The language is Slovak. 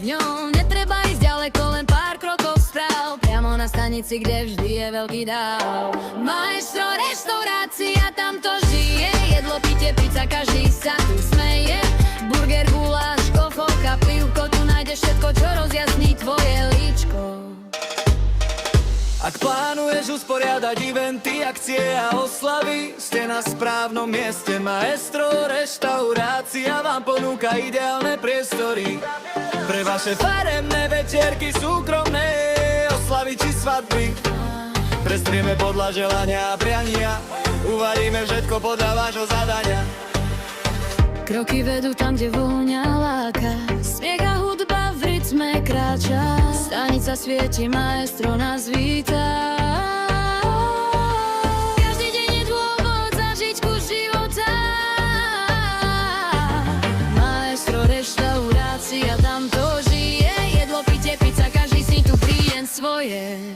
ňou netreba ísť ďaleko, len pár krokov správ. Priamo na stanici, kde vždy je veľký dáv. Maestro reštaurácia, tam to žije. Jedlo, pitie, pizza, každý sa tu smeje. Burger, guláš, kofovka, pivko, tu nájdeš všetko, čo rozjasní tvoje líčko. Ak plánuješ usporiadať eventy, akcie a oslavy, ste na správnom mieste. Maestro reštaurácia vám ponúka ideálne priestory pre vaše farebné večierky, súkromné oslavy či svadby. Prestrieme podľa želania a priania, uvadíme všetko podľa vášho zadania. Kroky vedú tam, kde vôňa láka, smiech a hudba v rytme kráča. Stanica svieti, maestro nás víta. Každý deň je dôvod zažiť kus života. Maestro reštaurácia, tam to žije. Jedlo, pitie, pizza, každý si tu príjem svoje.